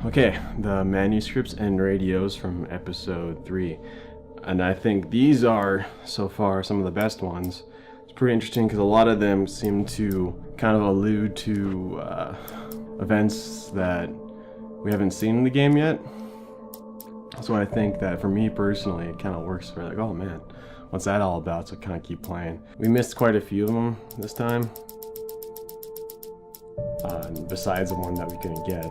Okay, the manuscripts and radios from episode 3. And I think these are, so far, some of the best ones. It's pretty interesting because a lot of them seem to kind of allude to events that we haven't seen in the game yet. So I think that for me personally, it kind of works for like, oh man, what's that all about? So kind of keep playing. We missed quite a few of them this time, besides the one that we couldn't get.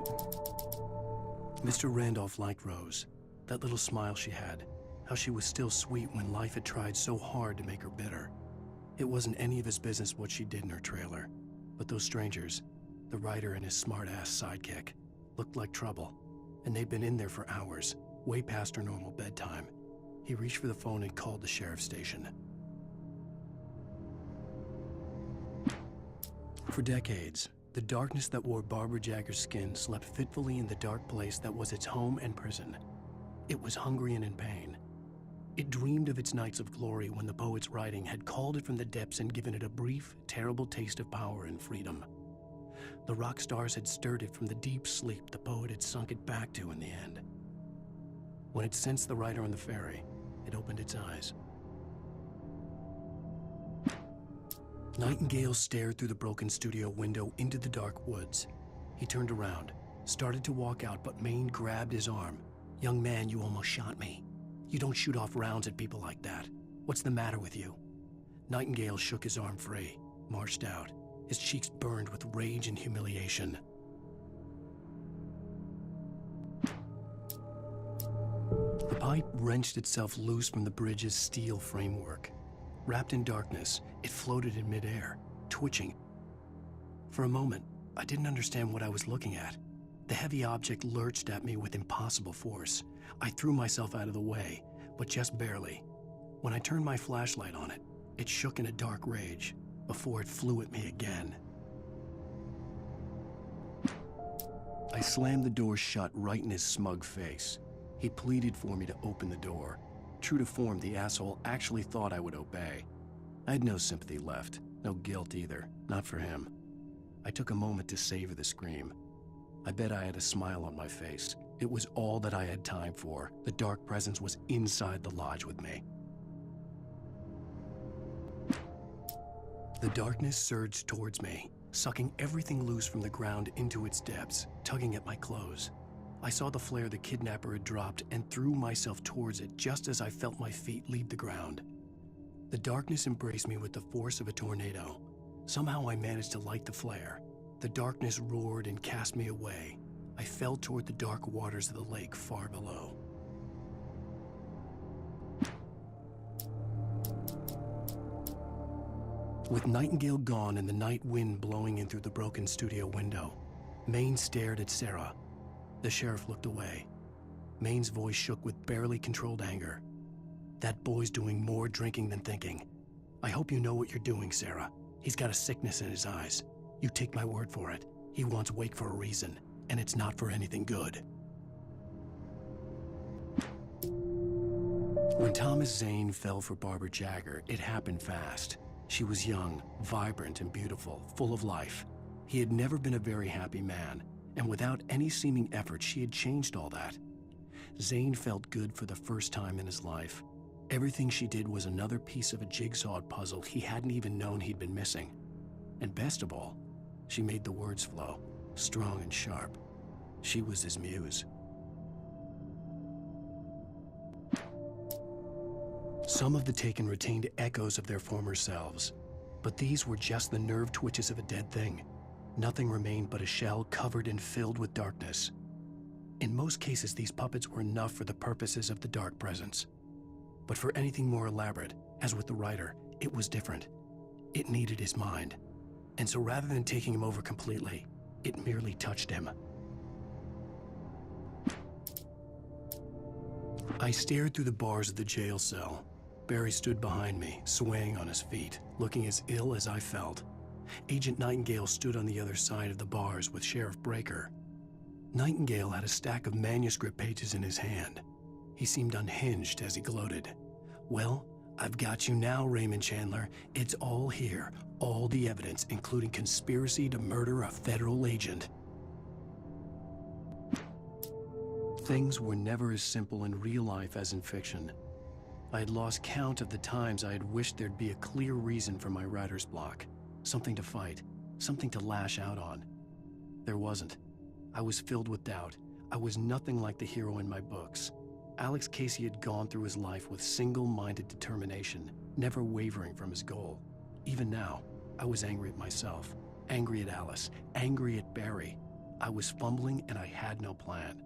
Mr. Randolph liked Rose. That little smile she had, how she was still sweet when life had tried so hard to make her bitter. It wasn't any of his business what she did in her trailer, but those strangers, the writer and his smart-ass sidekick, looked like trouble, and they'd been in there for hours, way past her normal bedtime. He reached for the phone and called the sheriff's station. For decades, the darkness that wore Barbara Jagger's skin slept fitfully in the dark place that was its home and prison. It was hungry and in pain. It dreamed of its nights of glory when the poet's writing had called it from the depths and given it a brief, terrible taste of power and freedom. The rock stars had stirred it from the deep sleep the poet had sunk it back to in the end. When it sensed the writer on the ferry, it opened its eyes. Nightingale stared through the broken studio window into the dark woods. He turned around, started to walk out, but Maine grabbed his arm. "Young man, you almost shot me. You don't shoot off rounds at people like that. What's the matter with you?" Nightingale shook his arm free, marched out. His cheeks burned with rage and humiliation. The pipe wrenched itself loose from the bridge's steel framework. Wrapped in darkness, it floated in midair, twitching. For a moment, I didn't understand what I was looking at. The heavy object lurched at me with impossible force. I threw myself out of the way, but just barely. When I turned my flashlight on it, it shook in a dark rage before it flew at me again. I slammed the door shut right in his smug face. He pleaded for me to open the door. True to form, the asshole actually thought I would obey. I had no sympathy left, no guilt either, not for him. I took a moment to savor the scream. I bet I had a smile on my face. It was all that I had time for. The dark presence was inside the lodge with me. The darkness surged towards me, sucking everything loose from the ground into its depths, tugging at my clothes. I saw the flare the kidnapper had dropped and threw myself towards it just as I felt my feet leave the ground. The darkness embraced me with the force of a tornado. Somehow I managed to light the flare. The darkness roared and cast me away. I fell toward the dark waters of the lake far below. With Nightingale gone and the night wind blowing in through the broken studio window, Maine stared at Sarah. The sheriff looked away. Maine's voice shook with barely controlled anger. "That boy's doing more drinking than thinking. I hope you know what you're doing, Sarah. He's got a sickness in his eyes. You take my word for it. He wants Wake for a reason, and it's not for anything good." When Thomas Zane fell for Barbara Jagger, it happened fast. She was young, vibrant, and beautiful, full of life. He had never been a very happy man, and without any seeming effort, she had changed all that. Zane felt good for the first time in his life. Everything she did was another piece of a jigsaw puzzle he hadn't even known he'd been missing. And best of all, she made the words flow, strong and sharp. She was his muse. Some of the taken retained echoes of their former selves, but these were just the nerve twitches of a dead thing. Nothing remained but a shell covered and filled with darkness. In most cases, these puppets were enough for the purposes of the dark presence. But for anything more elaborate, as with the writer, it was different. It needed his mind. And so rather than taking him over completely, it merely touched him. I stared through the bars of the jail cell. Barry stood behind me, swaying on his feet, looking as ill as I felt. Agent Nightingale stood on the other side of the bars with Sheriff Breaker. Nightingale had a stack of manuscript pages in his hand. He seemed unhinged as he gloated. "Well, I've got you now, Raymond Chandler. It's all here, all the evidence, including conspiracy to murder a federal agent." Things were never as simple in real life as in fiction. I had lost count of the times I had wished there'd be a clear reason for my writer's block. Something to fight, something to lash out on. There wasn't. I was filled with doubt. I was nothing like the hero in my books. Alex Casey had gone through his life with single-minded determination, never wavering from his goal. Even now, I was angry at myself, angry at Alice, angry at Barry. I was fumbling and I had no plan.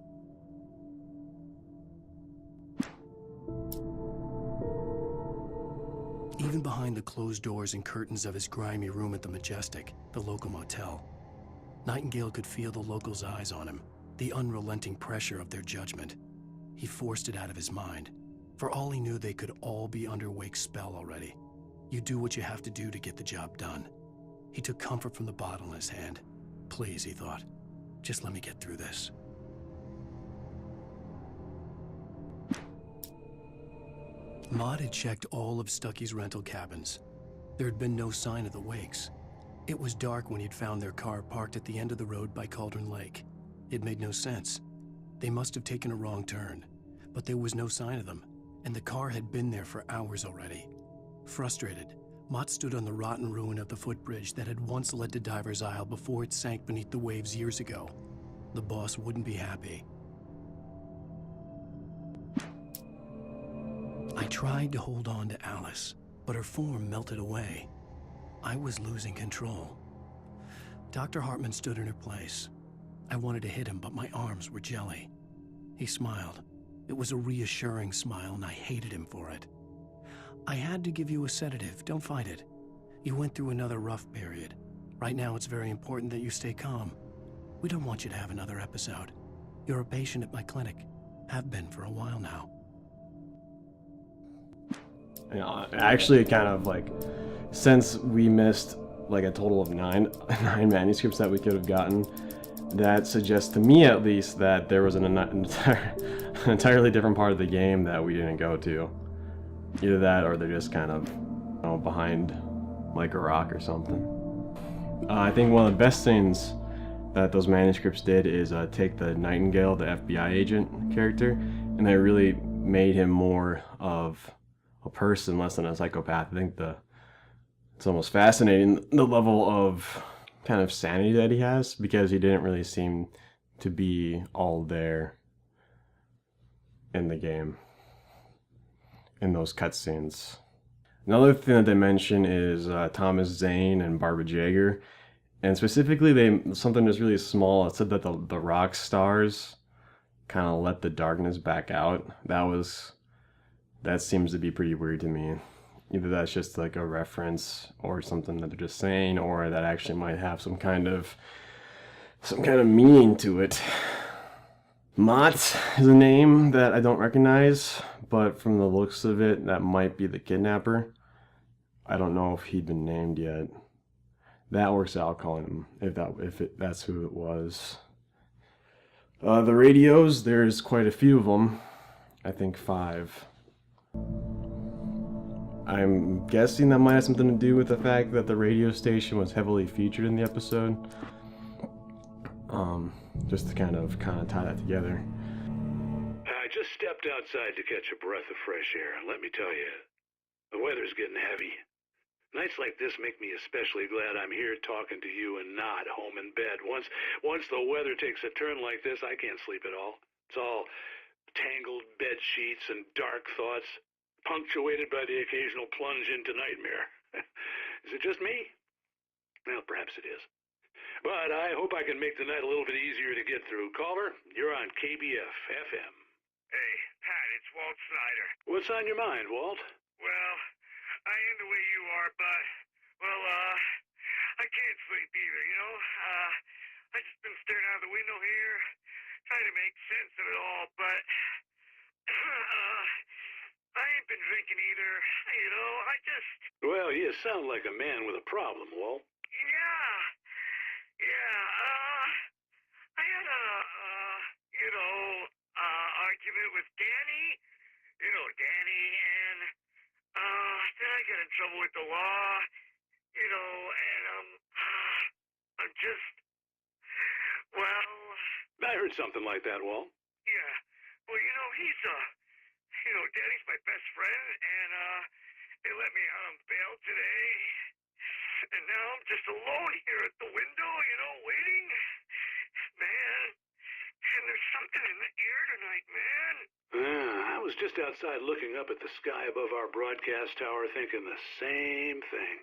Even behind the closed doors and curtains of his grimy room at the Majestic, the local motel, Nightingale could feel the locals' eyes on him, the unrelenting pressure of their judgment. He forced it out of his mind. For all he knew, they could all be under Wake's spell already. You do what you have to do to get the job done. He took comfort from the bottle in his hand. Please, he thought, just let me get through this. Maud had checked all of Stucky's rental cabins. There had been no sign of the Wakes. It was dark when he'd found their car parked at the end of the road by Cauldron Lake. It made no sense. They must have taken a wrong turn, but there was no sign of them, and the car had been there for hours already. Frustrated, Mott stood on the rotten ruin of the footbridge that had once led to Diver's Isle before it sank beneath the waves years ago. The boss wouldn't be happy. I tried to hold on to Alice, but her form melted away. I was losing control. Dr. Hartman stood in her place. I wanted to hit him, but my arms were jelly. He smiled. It was a reassuring smile, and I hated him for it. I had to give you a sedative. Don't fight it. You went through another rough period. Right now, it's very important that you stay calm. We don't want you to have another episode. You're a patient at my clinic. Have been for a while now. You know, actually, kind of like, since we missed like a total of nine manuscripts that we could have gotten, that suggests to me at least that there was an entirely different part of the game that we didn't go to. Either that, or they're just kind of, you know, behind like a rock or something. I think one of the best things that those manuscripts did is take the Nightingale, the FBI agent character, and they really made him more of a person, less than a psychopath. I think it's almost fascinating the level of kind of sanity that he has, because he didn't really seem to be all there in the game, in those cutscenes. Another thing that they mention is Thomas Zane and Barbara Jagger, and specifically something that's really small. It said that the rock stars kind of let the darkness back out. That seems to be pretty weird to me. Either that's just like a reference or something that they're just saying, or that actually might have some kind of meaning to it. Mott is a name that I don't recognize, but from the looks of it, that might be the kidnapper. I don't know if he'd been named yet. That works out, calling him, that's who it was. The radios, there's quite a few of them. I think 5. I'm guessing that might have something to do with the fact that the radio station was heavily featured in the episode. Just to kind of tie that together. I just stepped outside to catch a breath of fresh air, and let me tell you, the weather's getting heavy. Nights like this make me especially glad I'm here talking to you and not home in bed. Once the weather takes a turn like this, I can't sleep at all. It's all tangled bed sheets and dark thoughts, punctuated by the occasional plunge into nightmare. Is it just me? Well, perhaps it is. But I hope I can make the night a little bit easier to get through. Caller, you're on KBF FM. Hey, Pat, it's Walt Snyder. What's on your mind, Walt? Well, I am the way you are, but, I can't sleep either, you know? I just been staring out the window here, trying to make sense of it all, but, I ain't been drinking either, you know, Well, you sound like a man with a problem, Walt. I had argument with Danny, and, then I got in trouble with the law, and, I'm just, well... I heard something like that, Walt. Yeah, Well, Daddy's my best friend, and, they let me out on bail today. And now I'm just alone here at the window, waiting. Man, and there's something in the air tonight, man. I was just outside looking up at the sky above our broadcast tower thinking the same thing.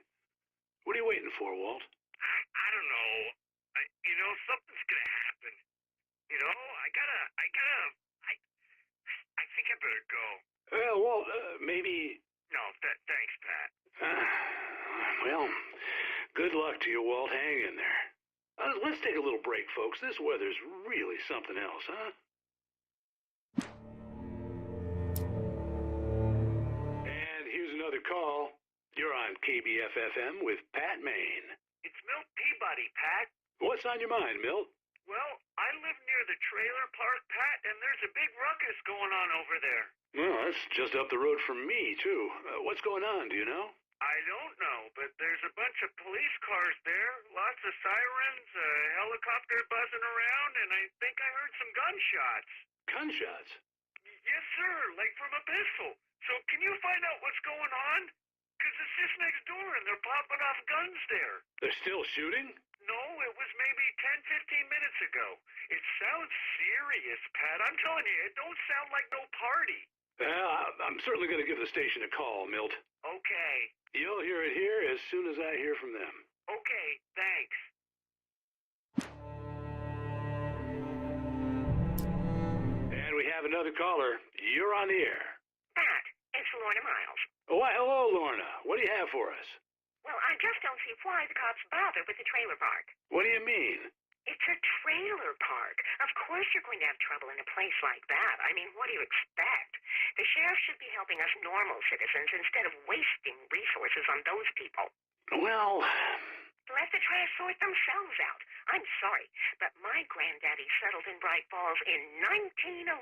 What are you waiting for, Walt? I don't know. Something's gonna happen. I think I better go. Well, Walt, maybe... No, thanks, Pat. Well, good luck to you, Walt. Hang in there. Let's take a little break, folks. This weather's really something else, huh? And here's another call. You're on KBF-FM with Pat Maine. It's Milt Peabody, Pat. What's on your mind, Milt? Well, I live near the trailer park, Pat, and there's a big ruckus going on over there. Well, that's just up the road from me, too. What's going on, do you know? I don't know, but there's a bunch of police cars there, lots of sirens, a helicopter buzzing around, and I think I heard some gunshots. Gunshots? Yes, sir, like from a pistol. So can you find out what's going on? Because it's just next door, and they're popping off guns there. They're still shooting? No, it was maybe 10, 15 minutes ago. It sounds serious, Pat. I'm telling you, it don't sound like no party. I'm certainly going to give the station a call, Milt. Okay. You'll hear it here as soon as I hear from them. Okay, thanks. And we have another caller. You're on the air. Pat, it's Lorna Miles. Why, hello, Lorna. What do you have for us? Well, I just don't see why the cops bother with the trailer park. What do you mean? It's a trailer park. Of course you're going to have trouble in a place like that. I mean, what do you expect? The sheriff should be helping us normal citizens instead of wasting resources on those people. Well... Let the trash sort themselves out. I'm sorry, but my granddaddy settled in Bright Falls in 1911.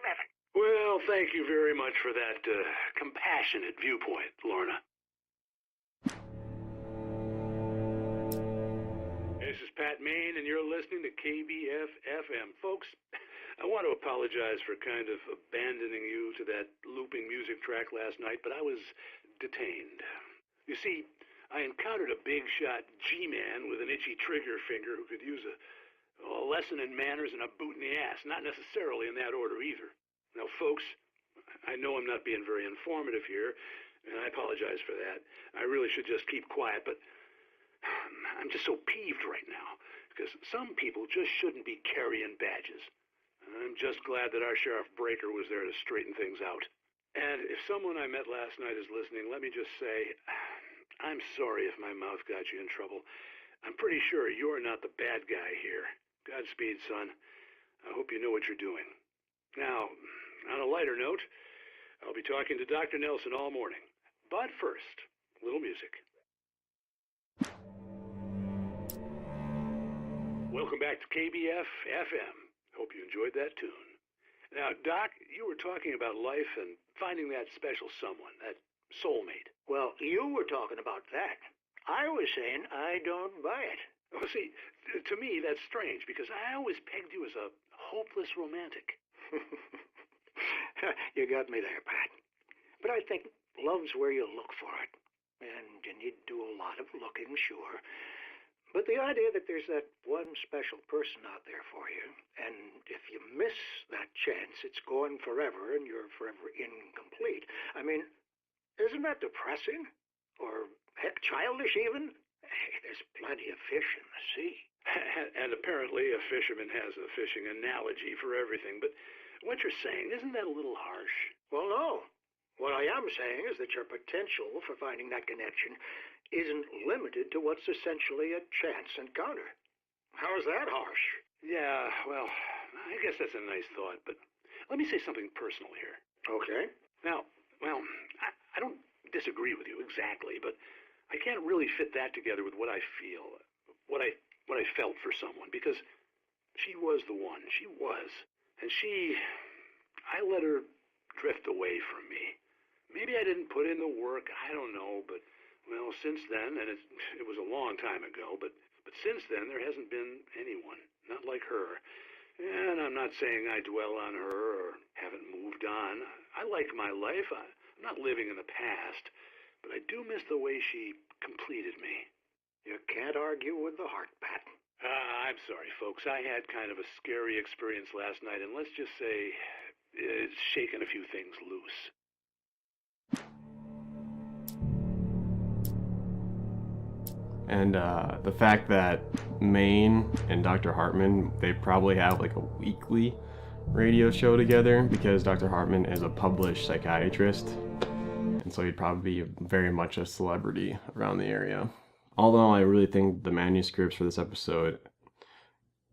Well, thank you very much for that compassionate viewpoint, Lorna. This is Pat Maine, and you're listening to KBF-FM. Folks, I want to apologize for kind of abandoning you to that looping music track last night, but I was detained. You see, I encountered a big-shot G-man with an itchy trigger finger who could use a lesson in manners and a boot in the ass, not necessarily in that order either. Now, folks, I know I'm not being very informative here, and I apologize for that. I really should just keep quiet, but I'm just so peeved right now, because some people just shouldn't be carrying badges. I'm just glad that our Sheriff Breaker was there to straighten things out. And if someone I met last night is listening, let me just say, I'm sorry if my mouth got you in trouble. I'm pretty sure you're not the bad guy here. Godspeed, son. I hope you know what you're doing. Now, on a lighter note, I'll be talking to Dr. Nelson all morning. But first, a little music. Welcome back to KBF-FM. Hope you enjoyed that tune. Now, Doc, you were talking about life and finding that special someone, that soulmate. Well, you were talking about that. I was saying I don't buy it. Well, see, to me, that's strange, because I always pegged you as a hopeless romantic. You got me there, Pat. But I think love's where you look for it. And you need to do a lot of looking, sure. But the idea that there's that one special person out there for you, and if you miss that chance, it's gone forever and you're forever incomplete. I mean, isn't that depressing? Or, heck, childish even? Hey, there's plenty of fish in the sea. And apparently a fisherman has a fishing analogy for everything. But what you're saying, isn't that a little harsh? Well, no. What I am saying is that your potential for finding that connection isn't limited to what's essentially a chance encounter. How's that harsh? Yeah, well, I guess that's a nice thought, but let me say something personal here. Okay. Now, well, I don't disagree with you exactly, but I can't really fit that together with what I feel, what I felt for someone, because she was the one. She was. And I let her drift away from me. Maybe I didn't put in the work, I don't know, but, well, since then, and it was a long time ago, but since then there hasn't been anyone, not like her. And I'm not saying I dwell on her or haven't moved on. I like my life. I'm not living in the past, but I do miss the way she completed me. You can't argue with the heart, Pat. I'm sorry, folks. I had kind of a scary experience last night, and let's just say it's shaken a few things loose. And the fact that Maine and Dr. Hartman, they probably have like a weekly radio show together because Dr. Hartman is a published psychiatrist. And so he'd probably be very much a celebrity around the area. Although I really think the manuscripts for this episode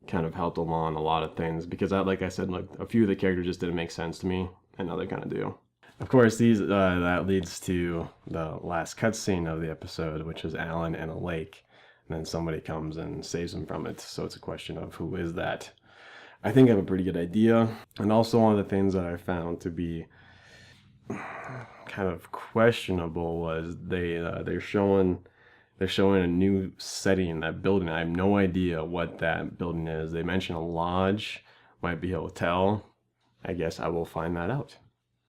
kind of helped along a lot of things because, like I said, like a few of the characters just didn't make sense to me, and now they kind of do. Of course, that leads to the last cutscene of the episode, which is Alan in a lake, and then somebody comes and saves him from it. So it's a question of who is that. I think I have a pretty good idea, and also one of the things that I found to be kind of questionable was they're showing a new setting in that building. I have no idea what that building is. They mention a lodge, might be a hotel. I guess I will find that out.